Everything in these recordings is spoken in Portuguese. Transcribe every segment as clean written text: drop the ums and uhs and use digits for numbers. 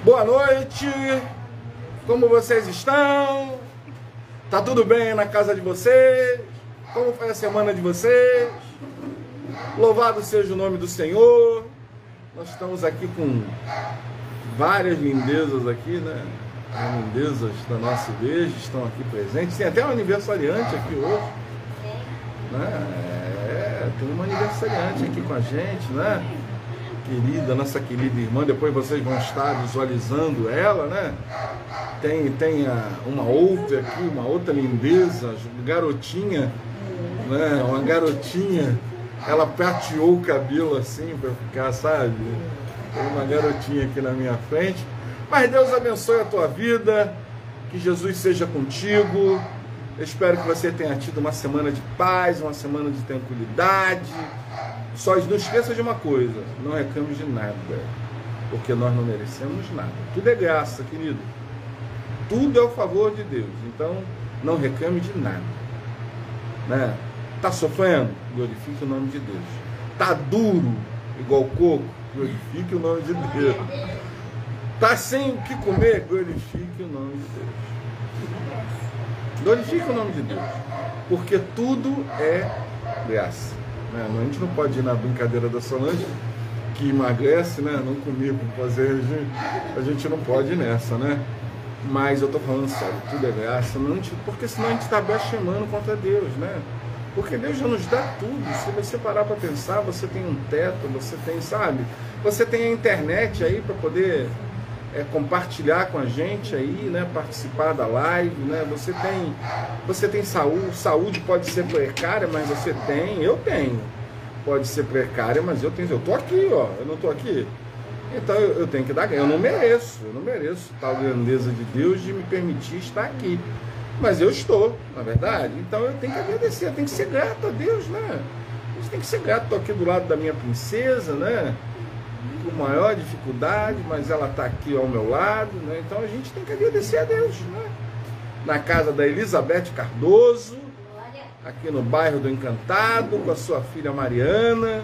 Boa noite, como vocês estão? Tá tudo bem na casa de vocês? Como foi a semana de vocês? Louvado seja o nome do Senhor. Nós estamos aqui com várias lindezas aqui, né? As lindezas da nossa igreja estão aqui presentes. Tem até um aniversariante aqui hoje, né? Tem uma aniversariante aqui com a gente, né? Querida, nossa querida irmã, depois vocês vão estar visualizando ela, né? Tem uma outra aqui, uma outra lindeza, garotinha, né? Uma garotinha, ela prateou o cabelo assim para ficar, sabe? Tem uma garotinha aqui na minha frente. Mas Deus abençoe a tua vida, que Jesus seja contigo. Eu espero que você tenha tido uma semana de paz, uma semana de tranquilidade. Só não esqueça de uma coisa, não reclame de nada, porque nós não merecemos nada. Tudo é graça, querido. Tudo é o favor de Deus. Então, não reclame de nada, né? Tá sofrendo? Glorifique o nome de Deus. Tá duro, igual coco? Glorifique o nome de Deus. Tá sem o que comer? Glorifique o nome de Deus. Glorifique o nome de Deus, porque tudo é graça. A gente não pode ir na brincadeira da Solange, que emagrece, né? Não comigo, fazer a gente não pode ir nessa, né? Mas eu tô falando sério, tudo é graça, porque senão a gente está blasfemando contra Deus, né? Porque Deus já nos dá tudo. Se você parar para pensar, você tem um teto, você tem, sabe? Você tem a internet aí para poder compartilhar com a gente aí, né? Participar da live, né? Você tem saúde pode ser precária, mas você tem, eu tenho. Pode ser precária, mas eu tenho. Eu tô aqui, ó. Eu não tô aqui. Então eu tenho que dar. Eu não mereço tal grandeza de Deus de me permitir estar aqui. Mas eu estou, na verdade. Então eu tenho que agradecer, eu tenho que ser grato a Deus, né? A gente tem que ser grato. Estou aqui do lado da minha princesa, né? Com maior dificuldade, mas ela está aqui ao meu lado, né? Então a gente tem que agradecer a Deus, né? Na casa da Elizabeth Cardoso, aqui no bairro do Encantado, com a sua filha Mariana,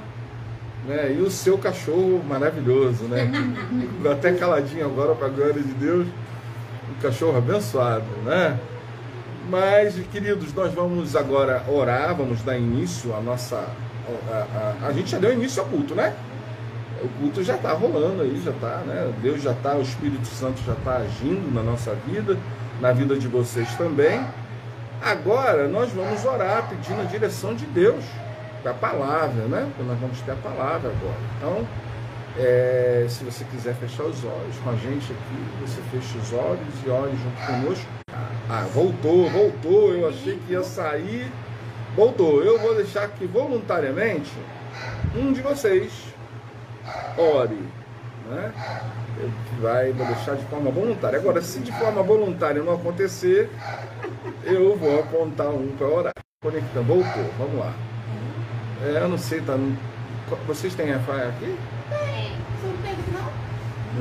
né? E o seu cachorro maravilhoso, né? Ficou até caladinho agora, para a glória de Deus. Um cachorro abençoado, né? Mas, queridos, nós vamos agora orar, vamos dar início à nossa... A gente já deu início ao culto, né? O culto já está rolando aí, já está, né? Deus já está, o Espírito Santo já está agindo na nossa vida, na vida de vocês também. Agora nós vamos orar pedindo a direção de Deus, da palavra, né? Porque nós vamos ter a palavra agora. Então, se você quiser fechar os olhos com a gente aqui, você fecha os olhos e ore junto conosco. Voltou, eu achei que ia sair. Voltou, eu vou deixar aqui voluntariamente um de vocês ore, né? Vou deixar de forma voluntária. Agora, se de forma voluntária não acontecer, eu vou apontar um para orar. Conectando, voltou, vamos lá. Eu não sei, tá? Vocês têm Wi-Fi aqui? Tem. Você não tem aqui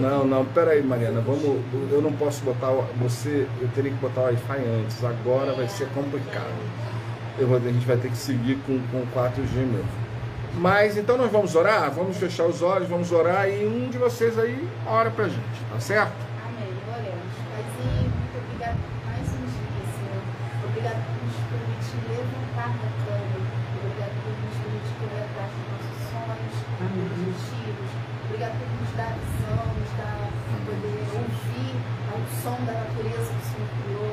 não? Não, peraí, Mariana, eu não posso botar eu teria que botar o Wi-Fi antes, agora vai ser complicado. A gente vai ter que seguir com 4G mesmo. Mas então nós vamos orar, vamos fechar os olhos, vamos orar e um de vocês aí ora pra gente, tá certo? Amém, oremos. Paizinho, muito obrigado por mais um dia, Senhor. Obrigado por nos permitir levantar da cama. Obrigado por nos permitir correr atrás dos nossos sonhos, dos objetivos. Obrigado por nos dar visão, nos dar poder ouvir o som da natureza que o Senhor criou.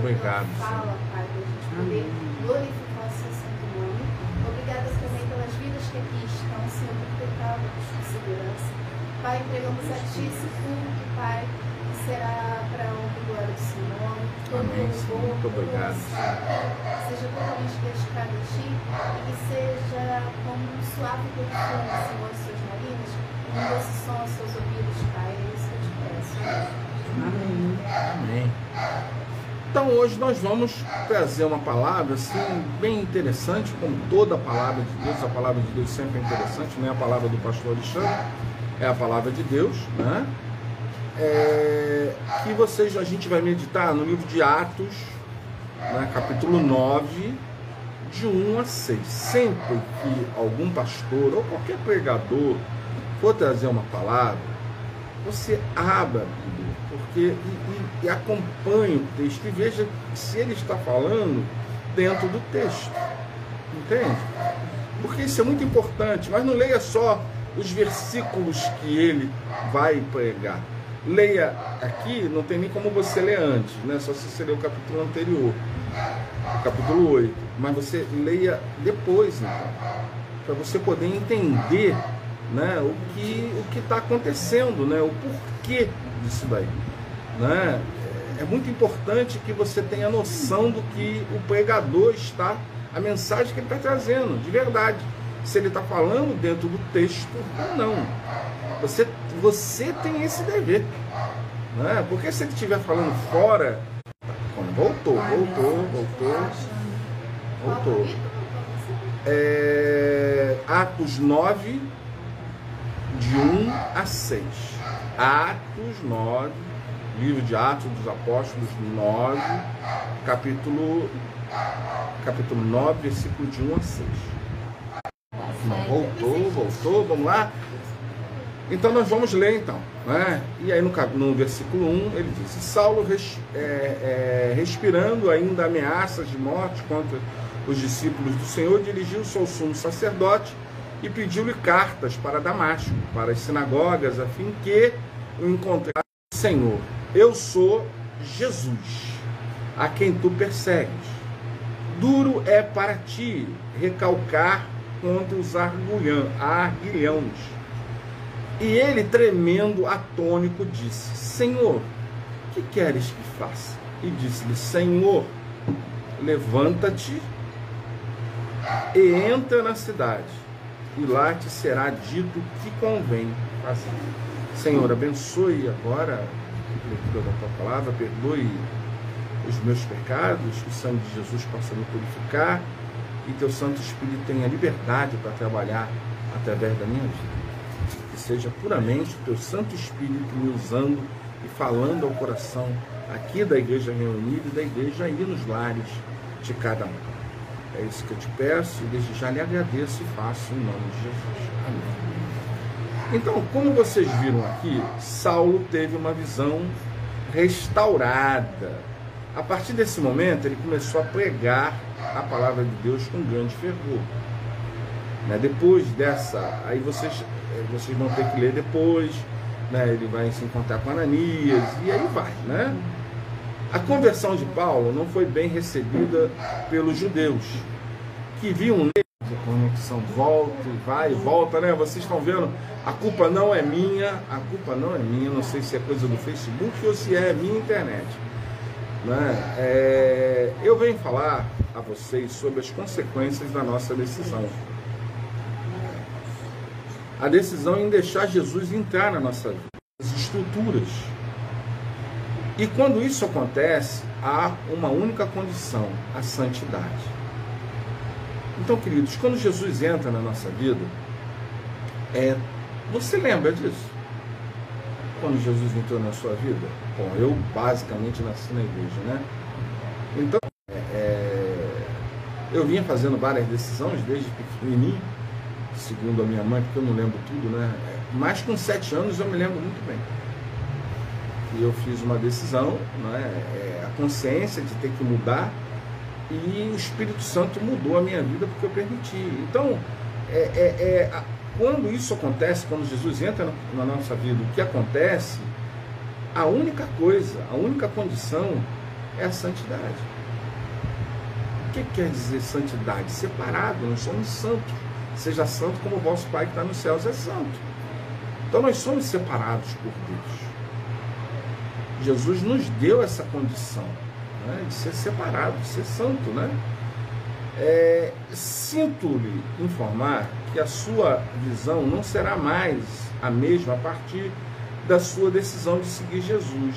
Obrigado pela fala, Pai, para a gente poder glorificar o seu santo nome. Obrigada também pelas vidas que aqui estão, Senhor, protegidas com segurança. Pai, entregamos a Ti esse culto, Pai, que será para a honra e glória do Seu nome. Amém, Senhor. Muito obrigado. Seja totalmente dedicado a Ti e que seja como um suave perfume, Senhor, aos Seus narinas, um doce som aos Seus ouvidos, Pai. É isso que eu te peço. Amém. Amém. Então hoje nós vamos trazer uma palavra assim, bem interessante, como toda a palavra de Deus. A palavra de Deus sempre é interessante, não é a palavra do pastor Alexandre, é a palavra de Deus, né? Que a gente vai meditar no livro de Atos, né, capítulo 9, de 1 a 6. Sempre que algum pastor ou qualquer pregador for trazer uma palavra, você abra a Bíblia, porque, e acompanhe o texto e veja se ele está falando dentro do texto, entende? Porque isso é muito importante, mas não leia só os versículos que ele vai pregar. Leia aqui, não tem nem como você ler antes, né? Só se você ler o capítulo anterior, o capítulo 8, mas você leia depois, então, para você poder entender, né, o que está acontecendo, né, o porquê disso daí, né? É muito importante que você tenha noção do que o pregador está, a mensagem que ele está trazendo, de verdade, se ele está falando dentro do texto ou não. Você tem esse dever, né? Porque se ele estiver falando fora, voltou. Atos 9, de 1 a 6. Atos 9, livro de Atos dos Apóstolos 9, capítulo 9, versículo de 1 a 6. Voltou, vamos lá? Então nós vamos ler então, né? E aí no versículo 1 ele diz: Saulo respirando ainda ameaças de morte contra os discípulos do Senhor, dirigiu-se ao sumo sacerdote e pediu-lhe cartas para Damasco, para as sinagogas, a fim que o encontrasse. Senhor, eu sou Jesus, a quem tu persegues. Duro é para ti recalcar contra os arguilhãos. E ele, tremendo, atônito, disse: Senhor, que queres que faça? E disse-lhe: Senhor, levanta-te e entra na cidade, e lá te será dito o que convém fazer. Senhor, abençoe agora a leitura da tua palavra, perdoe os meus pecados, que o sangue de Jesus possa me purificar e teu Santo Espírito tenha liberdade para trabalhar através da minha vida. Que seja puramente o teu Santo Espírito me usando e falando ao coração aqui da igreja reunida e da igreja aí nos lares de cada um. É isso que eu te peço e desde já lhe agradeço e faço em nome de Jesus. Amém. Então, como vocês viram aqui, Saulo teve uma visão restaurada. A partir desse momento, ele começou a pregar a palavra de Deus com grande fervor. Depois dessa, aí vocês vão ter que ler depois, né? Ele vai se encontrar com Ananias, e aí vai, né? A conversão de Paulo não foi bem recebida pelos judeus, que viam nele a conexão, volta e vai e volta, né? Vocês estão vendo, a culpa não é minha, não sei se é coisa do Facebook ou se é minha internet, né? Eu venho falar a vocês sobre as consequências da nossa decisão. A decisão em deixar Jesus entrar na nossa vida, as estruturas. E quando isso acontece, há uma única condição: a santidade. Então, queridos, quando Jesus entra na nossa vida, você lembra disso? Quando Jesus entrou na sua vida? Bom, eu basicamente nasci na igreja, né? Então, eu vinha fazendo várias decisões desde pequenininho, segundo a minha mãe, porque eu não lembro tudo, né? Mas com 7 anos eu me lembro muito bem. E eu fiz uma decisão, né? A consciência de ter que mudar, e o Espírito Santo mudou a minha vida porque eu permiti. Então, quando isso acontece, quando Jesus entra na nossa vida, o que acontece, a única coisa, a única condição é a santidade. O que quer dizer santidade? Separado, nós somos santos. Seja santo como o vosso Pai que está nos céus é santo. Então nós somos separados por Deus. Jesus nos deu essa condição, né, de ser separado, de ser santo, né? Sinto-lhe informar que a sua visão não será mais a mesma a partir da sua decisão de seguir Jesus.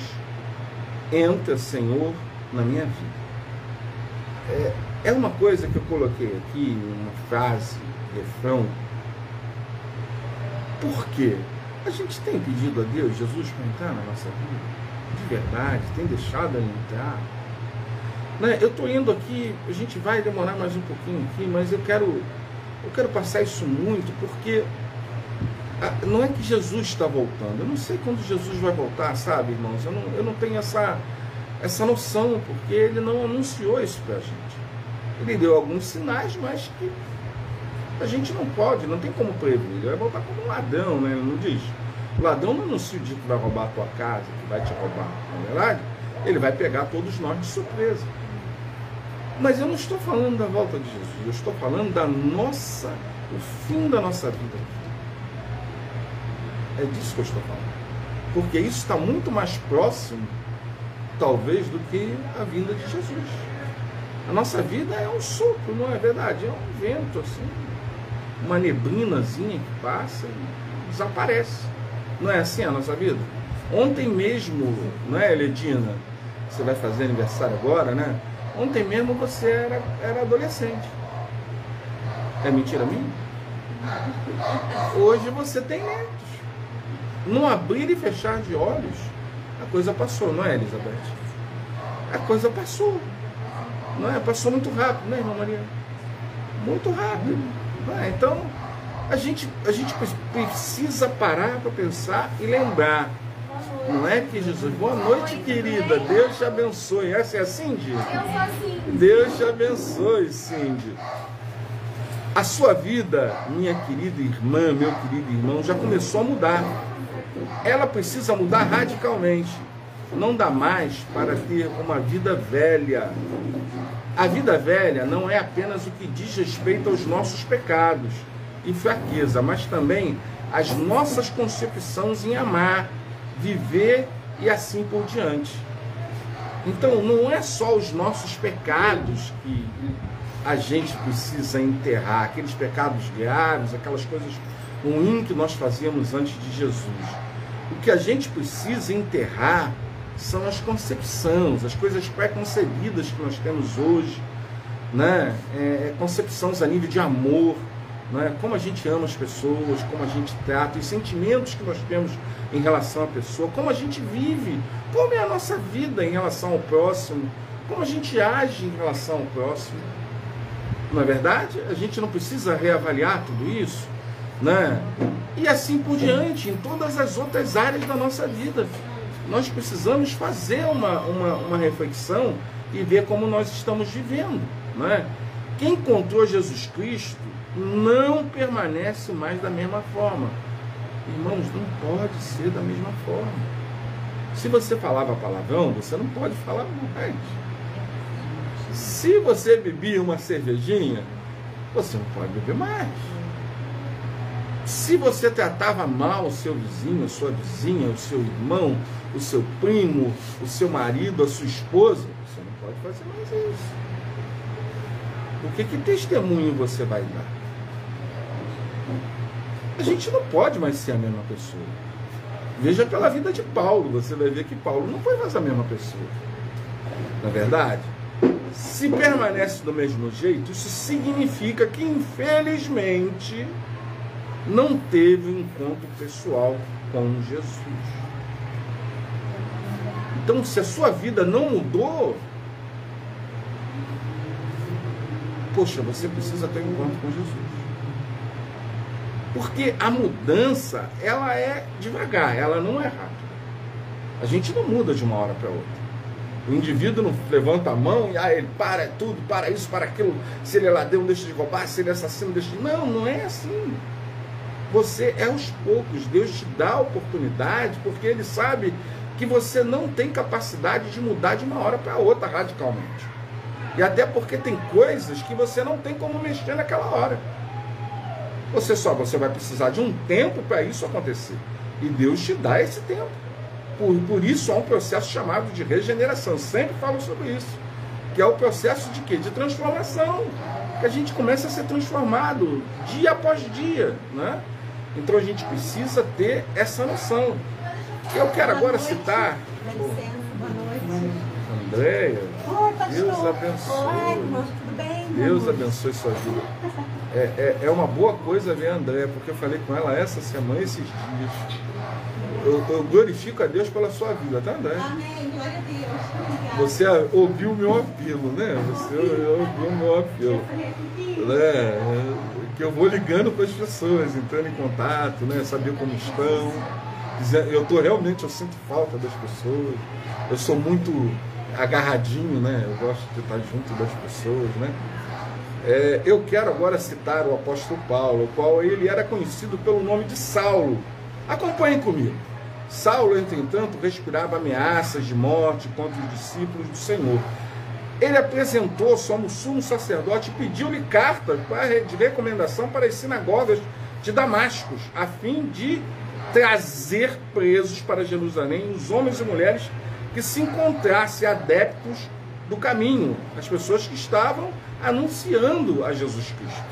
Entra, Senhor, na minha vida. É uma coisa que eu coloquei aqui, uma frase, refrão. Por quê? A gente tem pedido a Deus, Jesus, para entrar na nossa vida? De verdade, tem deixado ele entrar? Né? Eu estou indo aqui, a gente vai demorar mais um pouquinho aqui, mas eu quero passar isso muito, porque Não é que Jesus está voltando. Eu não sei quando Jesus vai voltar, sabe, irmãos? Eu não tenho essa noção, porque ele não anunciou isso para a gente. Ele deu alguns sinais, mas que a gente não pode, não tem como prever. Ele vai voltar como um ladrão, né? Ele não diz. O ladrão não anuncia o dia que vai roubar a tua casa, que vai te roubar. Na verdade, ele vai pegar todos nós de surpresa. Mas eu não estou falando da volta de Jesus, eu estou falando o fim da nossa vida. É disso que eu estou falando. Porque isso está muito mais próximo, talvez, do que a vinda de Jesus. A nossa vida é um sopro, não é verdade? É um vento, assim, uma neblinazinha que passa e desaparece. Não é assim a nossa vida? Ontem mesmo, não é, Ledina? Você vai fazer aniversário agora, né? Ontem mesmo você era adolescente. É mentira minha? Hoje você tem netos. Num abrir e fechar de olhos, a coisa passou, não é, Elizabeth? A coisa passou. Não é? Passou muito rápido, né, irmã Maria? Muito rápido. Não é? Então, a gente precisa parar para pensar e lembrar. Não é que Jesus... Boa noite, querida. Deus te abençoe. Essa é a Cindy? Eu sou assim. Deus te abençoe, Cindy. A sua vida, minha querida irmã, meu querido irmão, já começou a mudar. Ela precisa mudar radicalmente. Não dá mais para ter uma vida velha. A vida velha não é apenas o que diz respeito aos nossos pecados e fraqueza, mas também as nossas concepções em amar, viver e assim por diante. Então, não é só os nossos pecados que a gente precisa enterrar, aqueles pecados graves, aquelas coisas ruins que nós fazíamos antes de Jesus. O que a gente precisa enterrar são as concepções, as coisas pré-concebidas que nós temos hoje, né? Concepções a nível de amor, né? Como a gente ama as pessoas, como a gente trata, os sentimentos que nós temos em relação à pessoa, como a gente vive, como é a nossa vida em relação ao próximo, como a gente age em relação ao próximo. Não é verdade? A gente não precisa reavaliar tudo isso, né? E assim por diante, em todas as outras áreas da nossa vida. Nós precisamos fazer uma reflexão e ver como nós estamos vivendo, né? Quem encontrou Jesus Cristo não permanece mais da mesma forma. Irmãos, não pode ser da mesma forma. Se você falava palavrão, você não pode falar mais. Se você bebia uma cervejinha, você não pode beber mais. Se você tratava mal o seu vizinho, a sua vizinha, o seu irmão, o seu primo, o seu marido, a sua esposa, você não pode fazer mais isso. Porque que testemunho você vai dar? A gente não pode mais ser a mesma pessoa. Veja pela vida de Paulo, você vai ver que Paulo não foi mais a mesma pessoa. Na verdade, se permanece do mesmo jeito, isso significa que, infelizmente, não teve um encontro pessoal com Jesus. Então, se a sua vida não mudou, poxa, você precisa ter um encontro com Jesus. Porque a mudança, ela é devagar, ela não é rápida. A gente não muda de uma hora para outra. O indivíduo não levanta a mão e ele para tudo, para isso, para aquilo. Se ele é ladrão, deixa de roubar. Se ele é assassino, deixa de... Não, não é assim. Você é aos poucos. Deus te dá a oportunidade, porque Ele sabe que você não tem capacidade de mudar de uma hora para outra radicalmente. E até porque tem coisas que você não tem como mexer naquela hora. Você vai precisar de um tempo para isso acontecer. E Deus te dá esse tempo. Por isso há um processo chamado de regeneração. Eu sempre falo sobre isso. Que é o processo de quê? De transformação. Que a gente começa a ser transformado dia após dia, né? Então a gente precisa ter essa noção. Eu quero agora citar... Boa noite. Andréia, Oi, pastor. Deus abençoe. Oi, irmão, tudo bem? Deus abençoe sua vida. É uma boa coisa ver a Andréia, porque eu falei com ela essa semana, esses dias. Eu glorifico a Deus pela sua vida, tá, Andréia? Amém, glória a Deus. Obrigada. Você ouviu o meu apelo, né? Você ouviu o meu apelo. Né? que eu vou ligando com as pessoas, entrando em contato, né? Saber como estão. Eu sinto falta das pessoas. Eu sou muito agarradinho, né? Eu gosto de estar junto das pessoas, né? Eu quero agora citar o apóstolo Paulo, o qual ele era conhecido pelo nome de Saulo. Acompanhem comigo. Saulo, entretanto, respirava ameaças de morte contra os discípulos do Senhor. Ele apresentou-se ao sumo sacerdote e pediu-lhe cartas de recomendação para as sinagogas de Damasco, a fim de trazer presos para Jerusalém os homens e mulheres que se encontrassem adeptos do caminho, as pessoas que estavam anunciando a Jesus Cristo.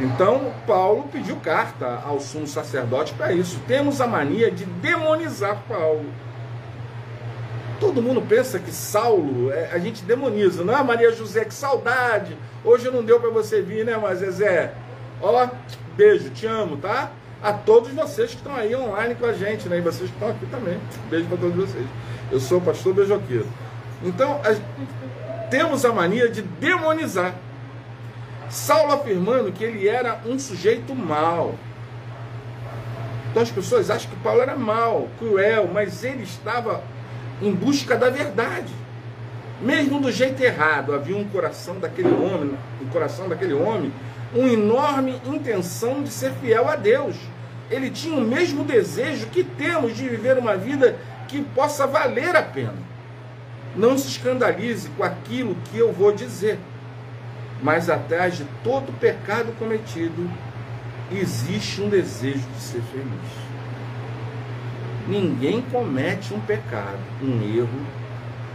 Então, Paulo pediu carta ao sumo sacerdote para isso. Temos a mania de demonizar Paulo. Todo mundo pensa que Saulo, a gente demoniza. Não é, Maria José, que saudade. Hoje não deu para você vir, né, mas Zezé? Ó, beijo, te amo, tá? A todos vocês que estão aí online com a gente, né? E vocês que estão aqui também. Beijo para todos vocês. Eu sou o pastor Beijoqueiro. Então, temos a mania de demonizar. Saulo afirmando que ele era um sujeito mau. Então as pessoas acham que Paulo era mau, cruel, mas ele estava em busca da verdade. Mesmo do jeito errado, havia um coração daquele homem, uma enorme intenção de ser fiel a Deus. Ele tinha o mesmo desejo que temos de viver uma vida que possa valer a pena. Não se escandalize com aquilo que eu vou dizer, mas atrás de todo pecado cometido existe um desejo de ser feliz. Ninguém comete um pecado, um erro,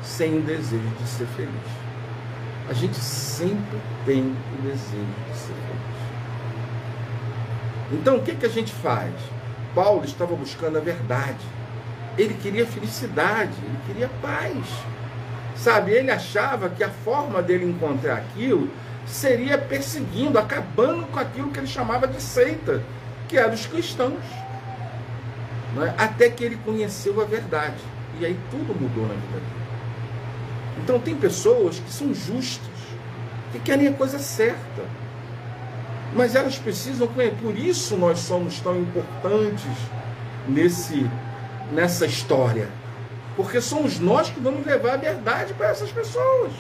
sem o desejo de ser feliz. A gente sempre tem o desejo de ser feliz. Então, o que a gente faz? Paulo estava buscando a verdade. Ele queria felicidade, ele queria paz. Sabe, ele achava que a forma dele encontrar aquilo seria perseguindo, acabando com aquilo que ele chamava de seita, que eram os cristãos. Não é? Até que ele conheceu a verdade. E aí tudo mudou na vida dele. Então tem pessoas que são justas, que querem a coisa certa, mas elas precisam conhecer. Por isso nós somos tão importantes nessa história, porque somos nós que vamos levar a verdade para essas pessoas.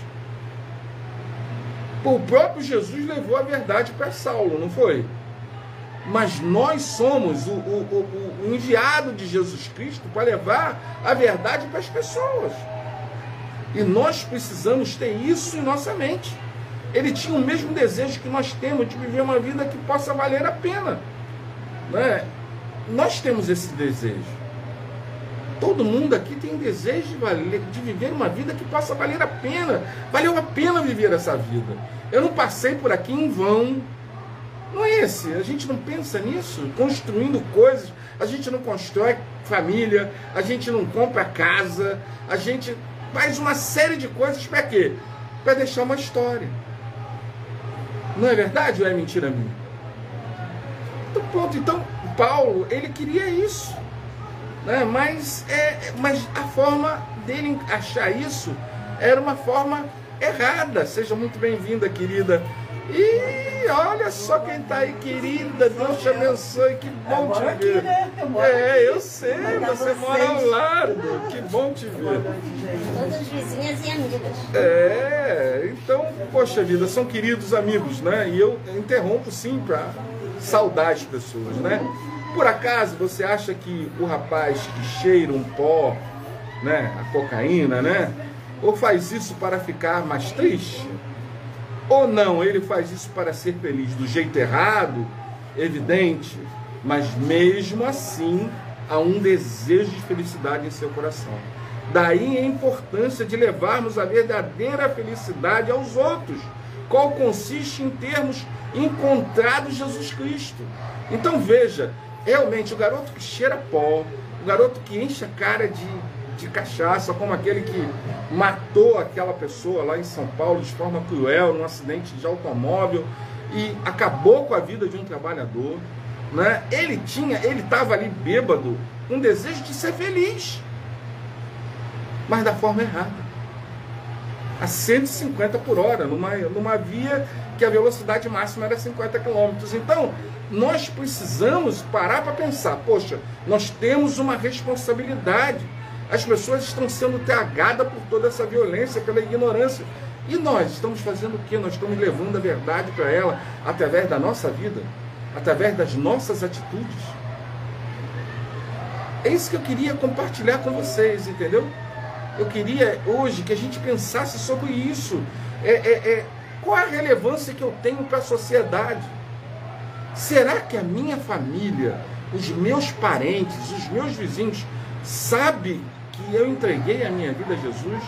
O próprio Jesus levou a verdade para Saulo, não foi? Mas nós somos o enviado de Jesus Cristo para levar a verdade para as pessoas. E nós precisamos ter isso em nossa mente. Ele tinha o mesmo desejo que nós temos de viver uma vida que possa valer a pena. Não é? Nós temos esse desejo. Todo mundo aqui tem desejo de viver uma vida que possa valer a pena. Valeu a pena viver essa vida. Eu não passei por aqui em vão. Não é esse. A gente não pensa nisso. Construindo coisas. A gente não constrói família. A gente não compra casa. A gente faz uma série de coisas para quê? Para deixar uma história. Não é verdade ou é mentira minha? Então, pronto. Então, Paulo, ele queria isso. Né? Mas a forma dele achar isso era uma forma errada. Seja muito bem-vinda, querida. E olha só quem está aí, querida. Deus te abençoe. Que bom te ver. Eu sei, você mora ao lado. Que bom te ver. Todas vizinhas e amigas. Então, poxa vida, são queridos amigos, né? E eu interrompo sim para saudar as pessoas, né? Por acaso você acha que o rapaz que cheira um pó, né, a cocaína, né, ou faz isso para ficar mais triste? Ou não, ele faz isso para ser feliz do jeito errado, evidente, mas mesmo assim há um desejo de felicidade em seu coração. Daí a importância de levarmos a verdadeira felicidade aos outros, qual consiste em termos encontrado Jesus Cristo. Então veja, realmente o garoto que cheira pó, o garoto que enche a cara de cachaça, como aquele que matou aquela pessoa lá em São Paulo de forma cruel, num acidente de automóvel, e acabou com a vida de um trabalhador, né? Ele estava ali bêbado, com desejo de ser feliz, mas da forma errada, a 150 por hora, numa via que a velocidade máxima era 50 km. Então, nós precisamos parar para pensar, poxa, nós temos uma responsabilidade. As pessoas estão sendo tragadas por toda essa violência, pela ignorância. E nós estamos fazendo o quê? Nós estamos levando a verdade para ela através da nossa vida, através das nossas atitudes. É isso que eu queria compartilhar com vocês, entendeu? Eu queria hoje que a gente pensasse sobre isso. Qual a relevância que eu tenho para a sociedade? Será que a minha família, os meus parentes, os meus vizinhos, sabem que eu entreguei a minha vida a Jesus?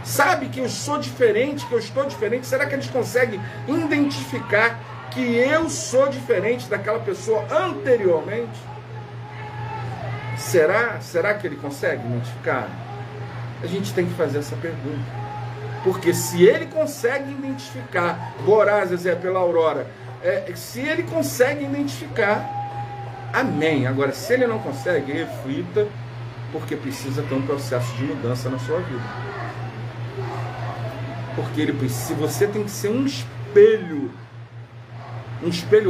Sabe que eu sou diferente, que eu estou diferente? Será que eles conseguem identificar que eu sou diferente daquela pessoa anteriormente? Será que ele consegue identificar? A gente tem que fazer essa pergunta. Porque se ele consegue identificar, Boraz, Zezé, pela Aurora, se ele consegue identificar, amém. Agora, se ele não consegue, reflita, porque precisa ter um processo de mudança na sua vida. Porque você tem que ser um espelho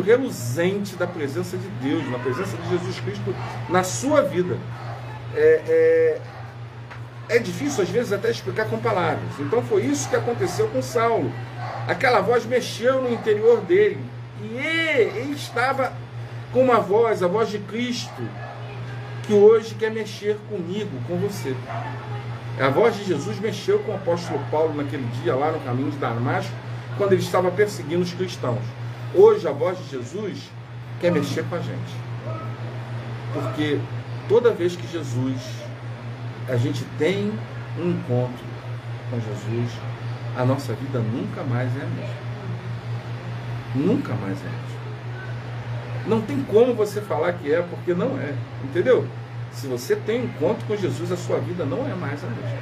reluzente da presença de Deus, na presença de Jesus Cristo na sua vida. É difícil às vezes até explicar com palavras. Então foi isso que aconteceu com Saulo. Aquela voz mexeu no interior dele, e ele estava com uma voz, a voz de Cristo, que hoje quer mexer comigo, com você. A voz de Jesus mexeu com o apóstolo Paulo naquele dia, lá no caminho de Damasco, quando ele estava perseguindo os cristãos. Hoje a voz de Jesus quer mexer com a gente. Porque toda vez que a gente tem um encontro com Jesus, a nossa vida nunca mais é a mesma. Nunca mais é a mesma. Não tem como você falar que é, porque não é. Entendeu? Se você tem um encontro com Jesus, a sua vida não é mais a mesma.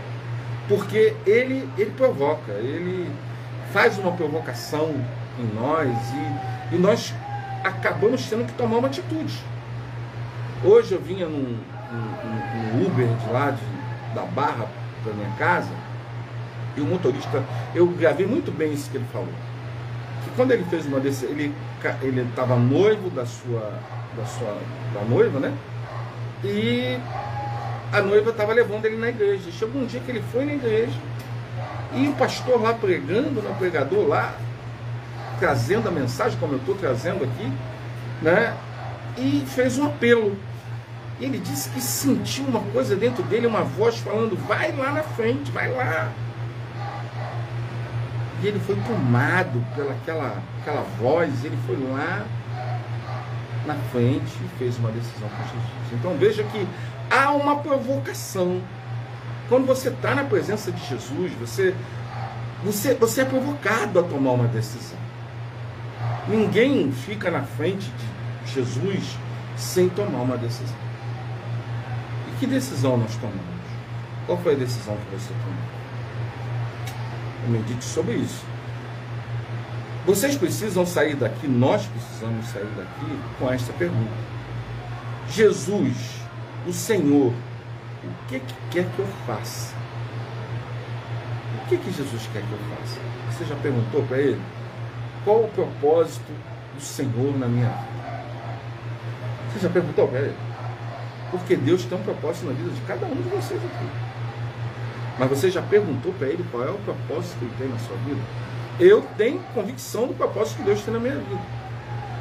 Porque ele provoca, ele faz uma provocação em nós, e nós acabamos tendo que tomar uma atitude. Hoje eu vinha num Uber de lá da Barra para minha casa, e o motorista, eu gravei muito bem isso que ele falou, que quando ele fez uma desse, ele estava noivo da noiva, né? E a noiva estava levando ele na igreja. Chegou um dia que ele foi na igreja, e o pastor lá pregando, o pregador lá, trazendo a mensagem, como eu estou trazendo aqui, né? E fez um apelo. E ele disse que sentiu uma coisa dentro dele, uma voz falando, vai lá na frente, vai lá. E ele foi tomado pelaquela voz, ele foi lá na frente e fez uma decisão com Jesus. Então veja que há uma provocação. Quando você está na presença de Jesus, você é provocado a tomar uma decisão. Ninguém fica na frente de Jesus sem tomar uma decisão. E que decisão nós tomamos? Qual foi a decisão que você tomou? Medite sobre isso. Vocês precisam sair daqui, nós precisamos sair daqui com esta pergunta. Jesus, o Senhor, o que quer que eu faça? O que Jesus quer que eu faça? Você já perguntou para ele? Qual o propósito do Senhor na minha vida? Você já perguntou para ele? Porque Deus tem um propósito na vida de cada um de vocês aqui. Mas você já perguntou para ele qual é o propósito que ele tem na sua vida? Eu tenho convicção do propósito que Deus tem na minha vida.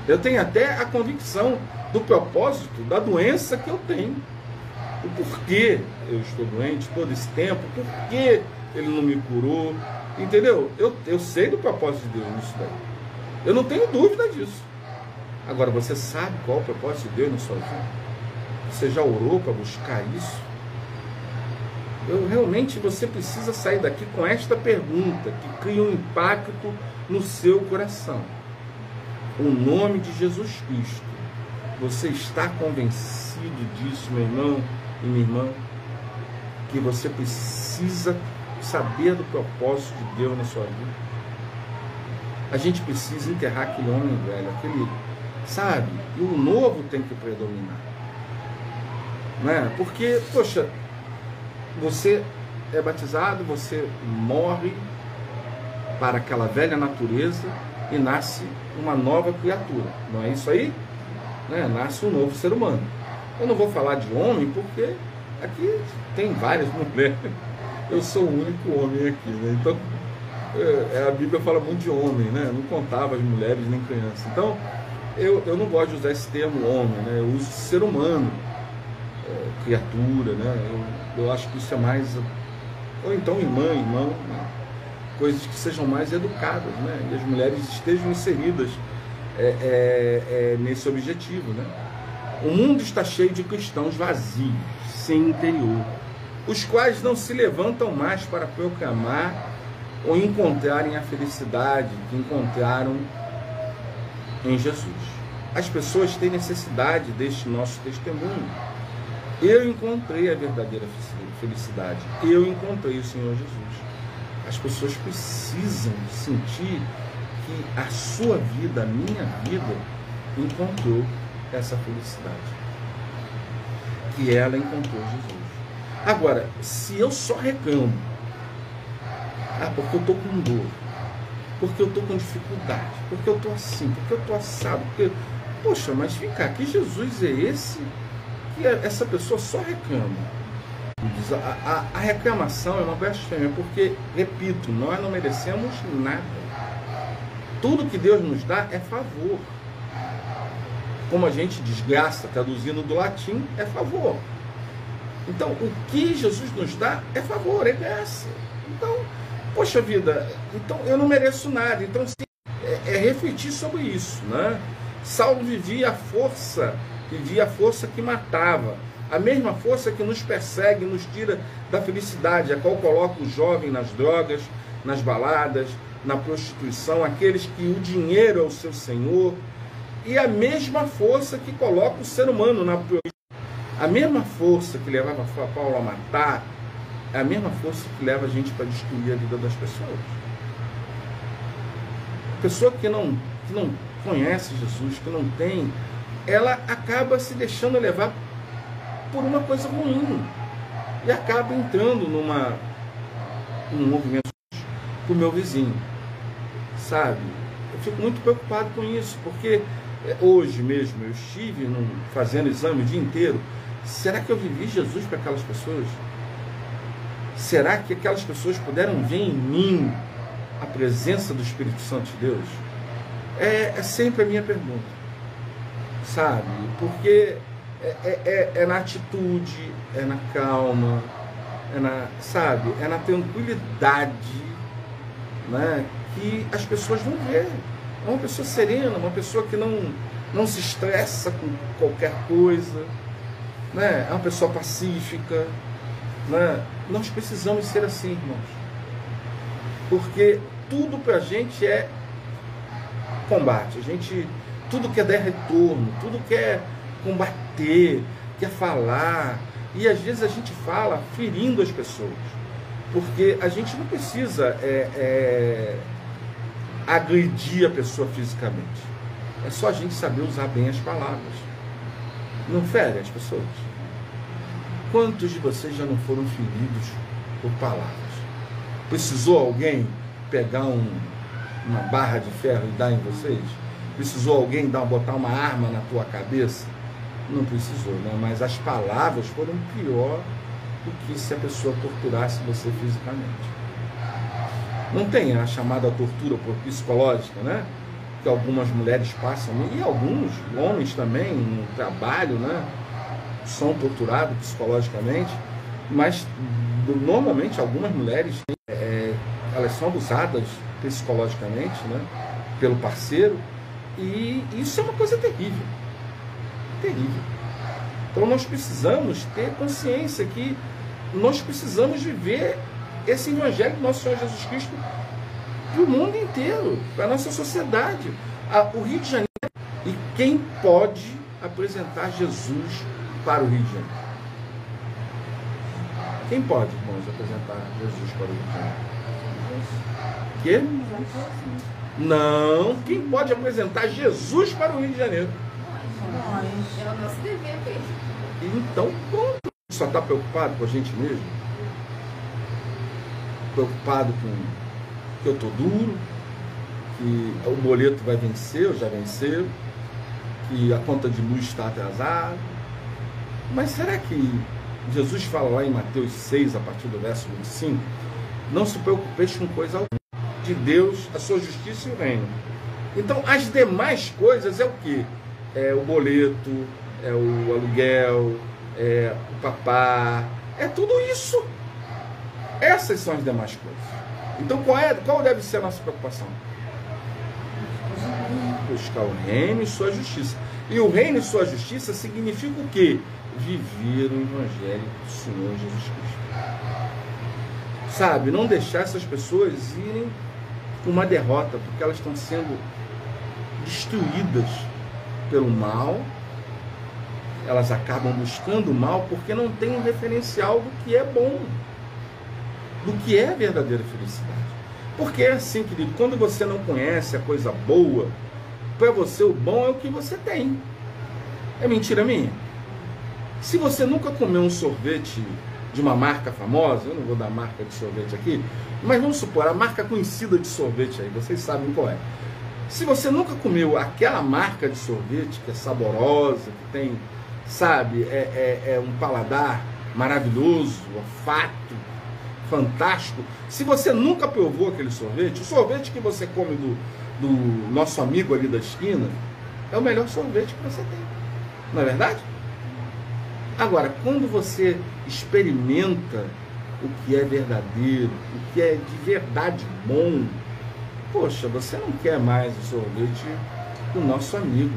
Eu tenho até a convicção do propósito da doença que eu tenho. O porquê eu estou doente todo esse tempo, porquê ele não me curou, entendeu? Eu sei do propósito de Deus nisso daí. Eu não tenho dúvida disso. Agora, você sabe qual é o propósito de Deus na sua vida? Você já orou para buscar isso? Realmente você precisa sair daqui com esta pergunta que cria um impacto no seu coração. O nome de Jesus Cristo. Você está convencido disso, meu irmão e minha irmã? Que você precisa saber do propósito de Deus na sua vida? A gente precisa enterrar aquele homem velho, sabe? E o novo tem que predominar. Não é? Porque, poxa, você é batizado, você morre para aquela velha natureza e nasce uma nova criatura. Não é isso aí? Né? Nasce um novo ser humano. Eu não vou falar de homem porque aqui tem várias mulheres. Eu sou o único homem aqui, né? Então, a Bíblia fala muito de homem, né? Não contava as mulheres nem crianças. Então, eu não gosto de usar esse termo homem, né? Eu uso ser humano, criatura, né? Eu acho que isso é mais... Ou então irmão, né? Coisas que sejam mais educadas, né? E as mulheres estejam inseridas nesse objetivo, né? O mundo está cheio de cristãos vazios, sem interior, os quais não se levantam mais para proclamar ou encontrarem a felicidade que encontraram em Jesus. As pessoas têm necessidade deste nosso testemunho. Eu encontrei a verdadeira felicidade. Eu encontrei o Senhor Jesus. As pessoas precisam sentir que a sua vida, a minha vida, encontrou essa felicidade. Que ela encontrou Jesus. Agora, se eu só reclamo, porque eu estou com dor, porque eu estou com dificuldade, porque eu estou assim, porque eu estou assado, porque... Poxa, mas vem cá, que Jesus é esse que essa pessoa só reclama? A reclamação é uma blasfêmia, porque, repito, nós não merecemos nada. Tudo que Deus nos dá é favor. Como a gente desgraça, traduzindo do latim, é favor. Então, o que Jesus nos dá é favor, é graça. Então, poxa vida, então eu não mereço nada. Então, é refletir sobre isso, né? Saulo vivia a força que matava, a mesma força que nos persegue, nos tira da felicidade, a qual coloca o jovem nas drogas, nas baladas, na prostituição, aqueles que o dinheiro é o seu senhor, e a mesma força que coloca o ser humano na prostituição, a mesma força que levava Paulo a matar, é a mesma força que leva a gente para destruir a vida das pessoas. A pessoa que não conhece Jesus, que não tem, ela acaba se deixando levar por uma coisa ruim e acaba entrando num movimento com o meu vizinho, sabe? Eu fico muito preocupado com isso, porque hoje mesmo eu estive fazendo exame o dia inteiro. Será que eu vivi Jesus para aquelas pessoas? Será que aquelas pessoas puderam ver em mim a presença do Espírito Santo de Deus? É sempre a minha pergunta, sabe? Porque é na atitude, é na calma, sabe? É na tranquilidade, né, que as pessoas vão ver. É uma pessoa serena, uma pessoa que não se estressa com qualquer coisa, né? É uma pessoa pacífica, né? Nós precisamos ser assim, irmãos, porque tudo pra gente é combate, tudo quer dar retorno, tudo quer combater, quer falar, e às vezes a gente fala ferindo as pessoas, porque a gente não precisa agredir a pessoa fisicamente, é só a gente saber usar bem as palavras, não fere as pessoas. Quantos de vocês já não foram feridos por palavras? Precisou alguém pegar uma barra de ferro e dar em vocês? Precisou alguém botar uma arma na tua cabeça? Não precisou, né? Mas as palavras foram pior do que se a pessoa torturasse você fisicamente. Não tem a chamada tortura psicológica, né? Que algumas mulheres passam, e alguns homens também, no trabalho, né? São torturados psicologicamente, mas normalmente algumas mulheres elas são abusadas psicologicamente, né, pelo parceiro, e isso é uma coisa terrível, terrível. Então nós precisamos ter consciência que nós precisamos viver esse evangelho do nosso Senhor Jesus Cristo para o mundo inteiro, para a nossa sociedade. O Rio de Janeiro, e quem pode apresentar Jesus para o Rio de Janeiro? Quem pode, irmãos, apresentar Jesus para o Rio de Janeiro? Quê? Não, quem pode apresentar Jesus para o Rio de Janeiro? Nós. É o nosso dever mesmo. Então, pronto. Só está preocupado com a gente mesmo? Preocupado com que eu estou duro, que o boleto vai vencer, ou já venceu, que a conta de luz está atrasada. Mas será que Jesus fala lá em Mateus 6, a partir do verso 25, não se preocupeis com coisa alguma, de Deus, a sua justiça e o reino. Então, as demais coisas é o quê? É o boleto, é o aluguel, é o papá, é tudo isso. Essas são as demais coisas. Então, qual deve ser a nossa preocupação? Buscar o reino e sua justiça. E o reino e sua justiça significa o quê? Viver o evangelho do Senhor Jesus Cristo. Sabe, não deixar essas pessoas irem com uma derrota, porque elas estão sendo destruídas pelo mal. Elas acabam buscando o mal porque não tem um referencial do que é bom, do que é a verdadeira felicidade. Porque é assim, querido, quando você não conhece a coisa boa, para você o bom é o que você tem. É mentira minha? Se você nunca comeu um sorvete de uma marca famosa, eu não vou dar marca de sorvete aqui, mas vamos supor, a marca conhecida de sorvete aí, vocês sabem qual é. Se você nunca comeu aquela marca de sorvete que é saborosa, que tem, sabe, é um paladar maravilhoso, olfato fantástico, se você nunca provou aquele sorvete, o sorvete que você come do nosso amigo ali da esquina, é o melhor sorvete que você tem, não é verdade? Agora, quando você experimenta o que é verdadeiro, o que é de verdade bom, poxa, você não quer mais o sorvete do nosso amigo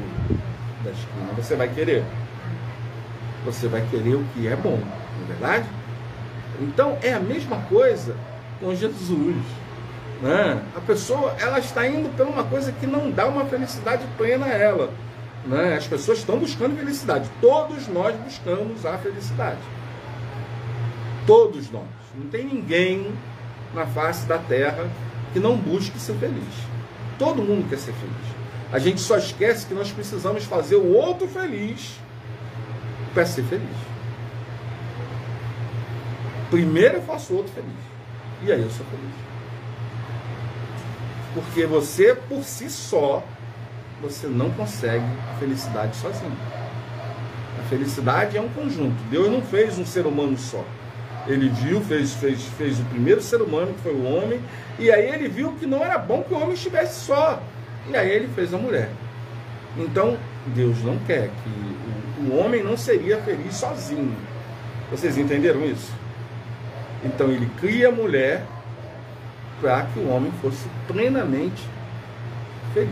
da esquina. Você vai querer? Você vai querer o que é bom, não é verdade? Então, é a mesma coisa com Jesus, né? A pessoa, ela está indo por uma coisa que não dá uma felicidade plena a ela, né? As pessoas estão buscando felicidade. Todos nós buscamos a felicidade. Todos nós. Não tem ninguém na face da terra que não busque ser feliz. Todo mundo quer ser feliz. A gente só esquece que nós precisamos fazer o outro feliz para ser feliz. Primeiro eu faço o outro feliz. E aí eu sou feliz. Porque você, por si só, você não consegue a felicidade sozinho. A felicidade é um conjunto. Deus não fez um ser humano só. Ele viu, fez o primeiro ser humano, que foi o homem, e aí ele viu que não era bom que o homem estivesse só. E aí ele fez a mulher. Então, Deus não quer que o homem não seria feliz sozinho. Vocês entenderam isso? Então ele cria a mulher para que o homem fosse plenamente feliz.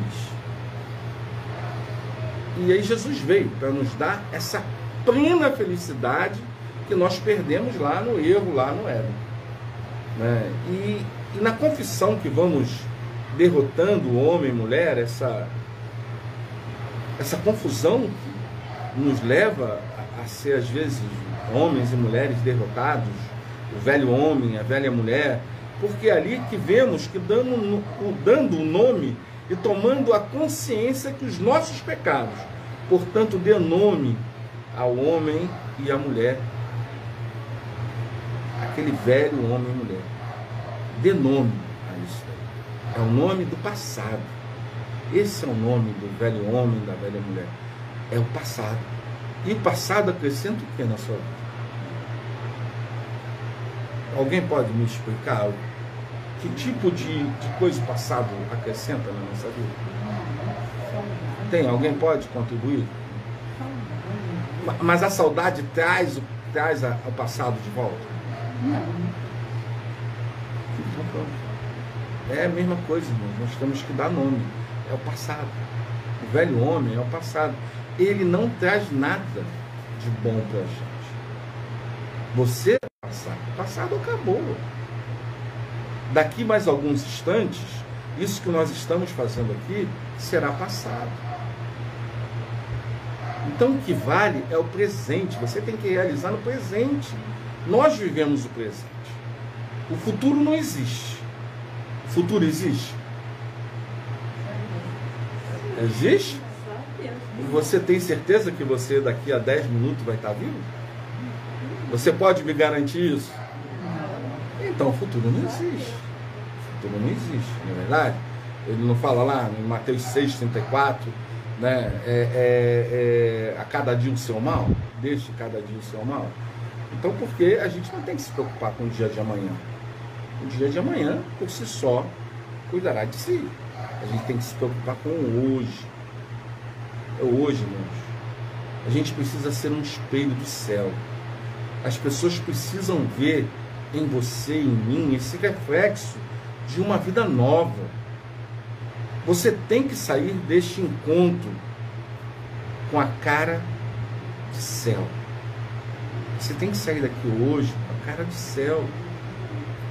E aí Jesus veio para nos dar essa plena felicidade que nós perdemos lá no erro, lá no Éden, né? E na confissão que vamos derrotando o homem e mulher, essa confusão que nos leva a ser, às vezes, homens e mulheres derrotados, o velho homem, a velha mulher, porque é ali que vemos que dando o nome e tomando a consciência que os nossos pecados, portanto, dê nome ao homem e à mulher, aquele velho homem e mulher, dê nome a isso. É o nome do passado. Esse é o nome do velho homem e da velha mulher. É o passado. E o passado acrescenta o que na sua vida? Alguém pode me explicar que tipo de coisa o passado acrescenta na nossa vida? Tem? Alguém pode contribuir? Mas a saudade traz o passado de volta? Não. Então, pronto. É a mesma coisa, irmão. Nós temos que dar nome. É o passado. O velho homem é o passado. Ele não traz nada de bom para a gente. Você é o passado. O passado acabou. Daqui mais alguns instantes, isso que nós estamos fazendo aqui será passado. Então o que vale é o presente. Você tem que realizar no presente. Nós vivemos o presente. O futuro não existe. O futuro existe? Existe? E você tem certeza que você daqui a 10 minutos vai estar vivo? Você pode me garantir isso? Então o futuro não existe. O futuro não existe, não é verdade? Ele não fala lá em Mateus 6,34, né? A cada dia o seu mal, deixe cada dia o seu mal. Então, porque a gente não tem que se preocupar com o dia de amanhã. O dia de amanhã, por si só, cuidará de si. A gente tem que se preocupar com o hoje. É o hoje, irmãos. A gente precisa ser um espelho do céu. As pessoas precisam ver em você e em mim esse reflexo de uma vida nova. Você tem que sair deste encontro com a cara de céu. Você tem que sair daqui hoje com a cara de céu.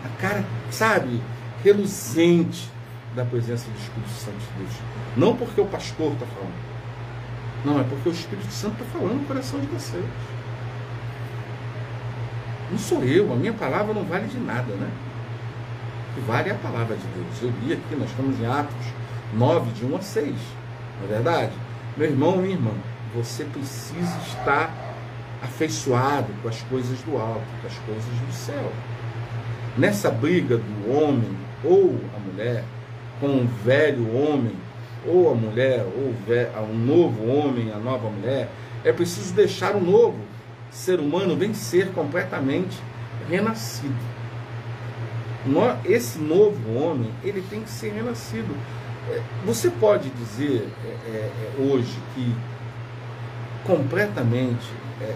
A cara, sabe, reluzente da presença do Espírito Santo de Deus. Não porque o pastor está falando. Não, é porque o Espírito Santo está falando no coração de vocês. Não sou eu, a minha palavra não vale de nada, né? O que vale é a palavra de Deus. Eu li aqui, nós estamos em Atos 9, de 1 a 6. Não é verdade? Meu irmão, minha irmã, você precisa estar afeiçoado com as coisas do alto, com as coisas do céu. Nessa briga do homem ou a mulher, com o velho homem ou a mulher, ou um novo homem, a nova mulher, é preciso deixar o novo ser humano vencer completamente, renascido. Esse novo homem, ele tem que ser renascido. Você pode dizer hoje que completamente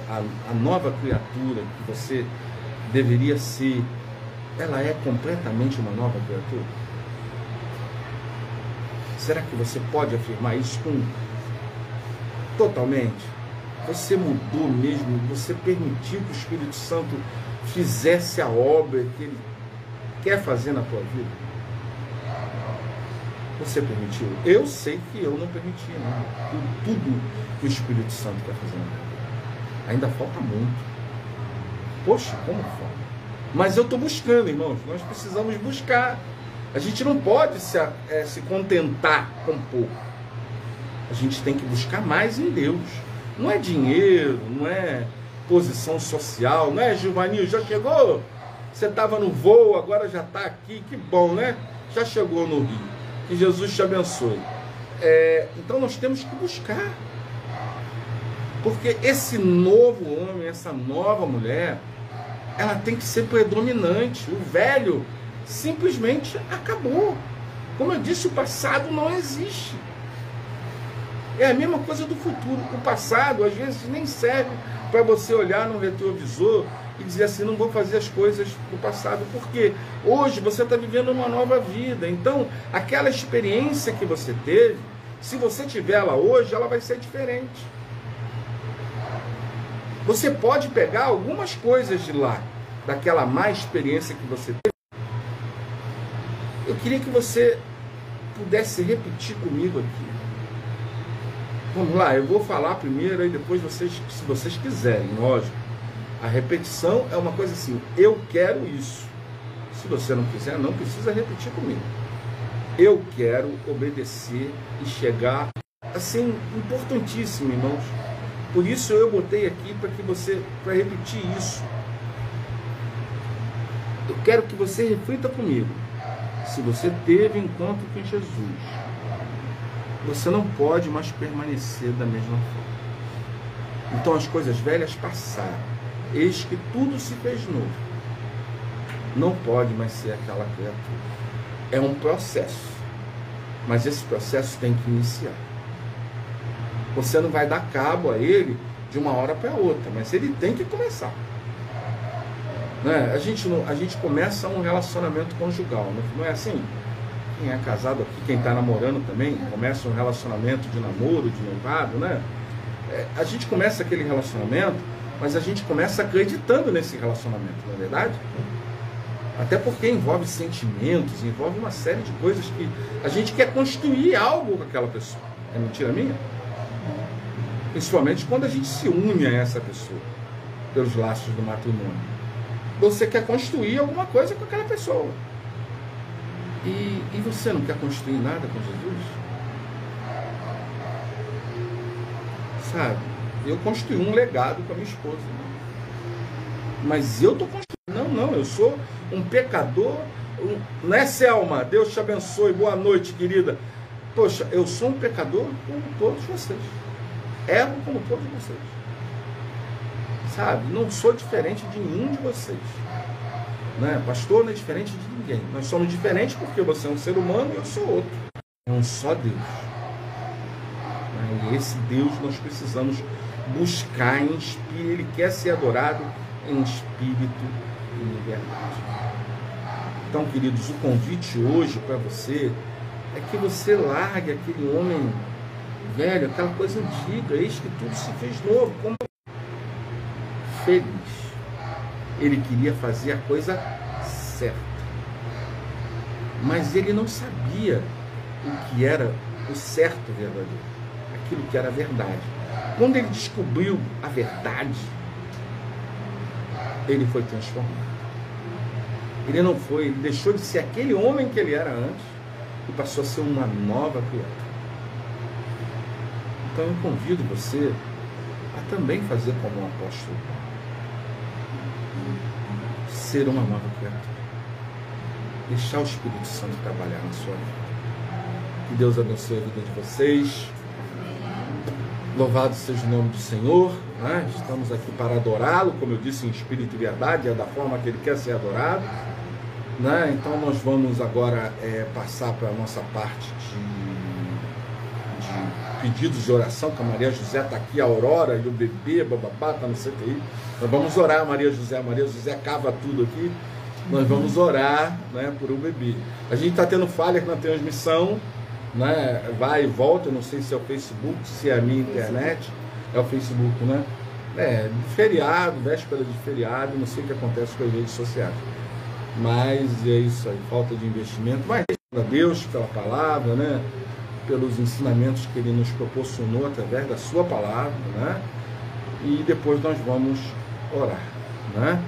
a nova criatura que você deveria ser, ela é completamente uma nova criatura? Será que você pode afirmar isso totalmente? Você mudou mesmo? Você permitiu que o Espírito Santo fizesse a obra que ele quer fazer na tua vida? Você permitiu? Eu sei que eu não permiti, não. Tudo que o Espírito Santo quer fazer na minha vida. Ainda falta muito. Poxa, como falta? Mas eu estou buscando, irmãos. Nós precisamos buscar. A gente não pode se contentar com pouco. A gente tem que buscar mais em Deus. Não é dinheiro, não é posição social, não é, Gilvanil? Já chegou? Você estava no voo, agora já está aqui. Que bom, né? Já chegou no Rio. Que Jesus te abençoe. Então nós temos que buscar. Porque esse novo homem, essa nova mulher, ela tem que ser predominante. O velho simplesmente acabou. Como eu disse, o passado não existe. É a mesma coisa do futuro. O passado, às vezes, nem serve para você olhar no retrovisor e dizer assim, não vou fazer as coisas do passado, porque hoje você está vivendo uma nova vida. Então, aquela experiência que você teve, se você tiver ela hoje, ela vai ser diferente. Você pode pegar algumas coisas de lá, daquela má experiência que você teve. Eu queria que você pudesse repetir comigo aqui. Vamos lá, eu vou falar primeiro e depois vocês, se vocês quiserem, lógico. A repetição é uma coisa assim, eu quero isso. Se você não quiser, não precisa repetir comigo. Eu quero obedecer e chegar, assim, importantíssimo, irmãos. Por isso eu botei aqui para repetir isso. Eu quero que você reflita comigo. Se você teve encontro com Jesus, você não pode mais permanecer da mesma forma. Então as coisas velhas passaram. Eis que tudo se fez novo. Não pode mais ser aquela criatura. É um processo. Mas esse processo tem que iniciar. Você não vai dar cabo a ele de uma hora para outra, mas ele tem que começar. Né? A gente começa um relacionamento conjugal, não é assim? Quem é casado aqui, quem está namorando também, começa um relacionamento de namoro, de noivado, né? A gente começa aquele relacionamento, mas a gente começa acreditando nesse relacionamento, não é verdade? Até porque envolve sentimentos, envolve uma série de coisas que a gente quer construir algo com aquela pessoa. É mentira minha? Principalmente quando a gente se une a essa pessoa, pelos laços do matrimônio. Você quer construir alguma coisa com aquela pessoa. E você não quer construir nada com Jesus? Sabe? Eu construí um legado com a minha esposa. Né? Mas eu estou construindo. Não, eu sou um pecador Não é, Selma? Deus te abençoe, boa noite, querida. Poxa, eu sou um pecador como todos vocês. Erro como todos vocês. Sabe? Não sou diferente de nenhum de vocês. Né? Pastor não é diferente de ninguém. Nós somos diferentes porque você é um ser humano e eu sou outro. É um só Deus. E esse Deus nós precisamos buscar em espírito. Ele quer ser adorado em espírito e em verdade. Então, queridos, o convite hoje para você é que você largue aquele homem velho, aquela coisa antiga. Eis que tudo se fez novo. Como feliz. Ele queria fazer a coisa certa. Mas ele não sabia o que era o certo verdadeiro. Aquilo que era verdade. Quando ele descobriu a verdade, ele foi transformado. Ele deixou de ser aquele homem que ele era antes e passou a ser uma nova criatura. Então eu convido você a também fazer como o apóstolo Paulo. Ser uma nova criatura. Deixar o Espírito Santo trabalhar na sua vida. Que Deus abençoe a vida de vocês. Louvado seja o nome do Senhor, né? Estamos aqui para adorá-lo, como eu disse, em espírito e verdade, é da forma que ele quer ser adorado, né? Então nós vamos agora passar para a nossa parte de pedidos de oração, que a Maria José está aqui, a Aurora e o bebê, bababá, está no CTI. Nós vamos orar, Maria José cava tudo aqui, nós vamos orar, né, por o bebê. A gente está tendo falhas na transmissão, né? Vai e volta, não sei se é o Facebook, se é a minha internet, é o Facebook, né? Feriado, véspera de feriado, não sei o que acontece com as redes sociais, mas é isso aí, falta de investimento, mas a Deus pela palavra, né? Pelos ensinamentos que ele nos proporcionou através da sua palavra, né? E depois nós vamos orar, né?